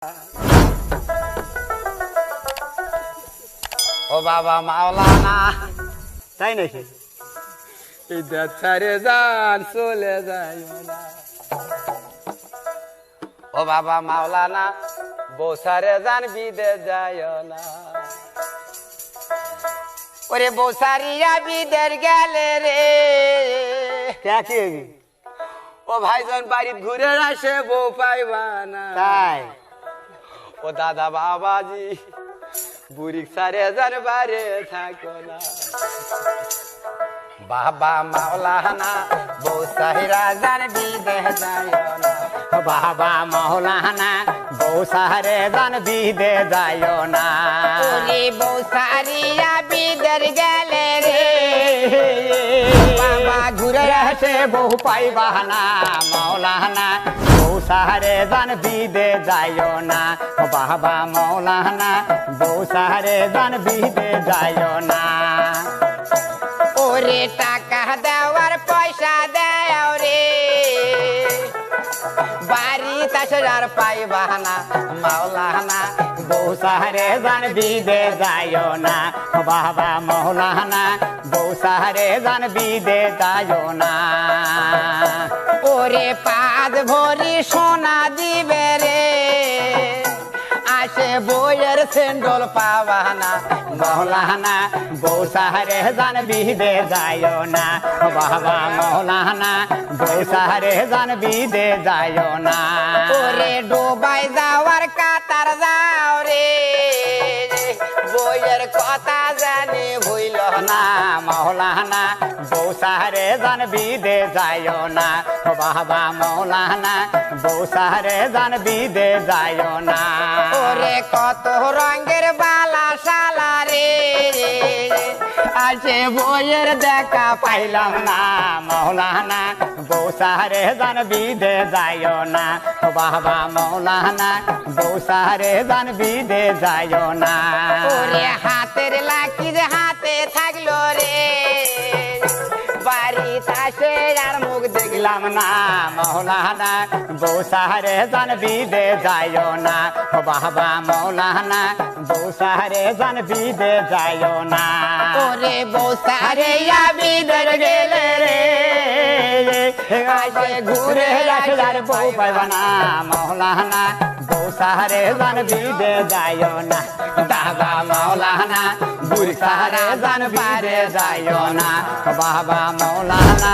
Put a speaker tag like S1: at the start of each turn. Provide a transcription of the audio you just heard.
S1: ও বাবা মাওলানা,
S2: তাই নাকি?
S1: ঈদের ছাড়ে যান চলে যায় না। ও বাবা মাওলানা, বৌসারে যান বিদে যায় না। ওরে বৌসারিয়া বিদের গেলে রে,
S2: কে
S1: ও ভাইজন বাড়িতে ঘুরে আসে বউ পাইবা না।
S2: তাই?
S1: ও দাদা বাবাজি, বুড়ি সারে যান বারে থাকো না। বাবা মাওলানা, বৌসাহিরা যান বিদে যায় না।
S2: বাবা মাওলানা, বৌসারে জান বিদে যায় না।
S1: ওরে বৌসারিয়া বিদের গেলে রে,
S2: বাবা ঘুরে আসে বহু পাইবা না। মাওলানা, বৌসারে জান বিদে যায় না। বাবা মাওলানা, বৌসারে জান বিদে যায় না।
S1: ওরে টাকা দেওয়ার পয়সা দেও রে, বাড়ি তাছাড়ার পাইবা না। মাওলানা,
S2: বৌসারে জান বিদে যায় না। বাবা মাওলানা, বৌসারে জান বিদে যায় না।
S1: ওরে পাঁচ ভরি সোনা দিবে রে, আসে বইয়ের সেন্ডল পাবা না।
S2: মাওলানা, বৌসারে জান বিদে যায় না। বাবা মাওলানা, বৌসারে জান বিদে যায় না।
S1: ওরে ডোবাই যাওয়ার কাতার যাও রে, বইয়ের কথা জানি ভুইল না।
S2: না মাওলানা, বৌসারে জান বিদে যায় না। বাবা মাওলানা, বৌসারে জান বিদে যায় না।
S1: ওরে কত রঙের বালা শালা রে, আছে বইয়ের দেখা
S2: পাইলাম না। মাওলানা, বৌসারে জান বিদে যায় না। বাবা মাওলানা, বৌসারে জান বিদে যায় না।
S1: ওরে হাতের লাকি যে হাতে থাকলো রে, বাড়ি আসে আর মুখ দেখলাম
S2: দেখলাম না। মাওলানা, বৌসারে জান বিদে যায় না। বাবা মাওলানা, বৌসারে জান বিদে যায় না।
S1: ওরে বৌসারে
S2: বিদের গেলে রে, আসে ঘুরে আসে আর বউ পাইবা না। মাওলানা, বৌসারে জান বিদে যায় না। বাবা মাওলানা, বুড়ি সারে জান বিদে যায় না। বাবা মাওলানা।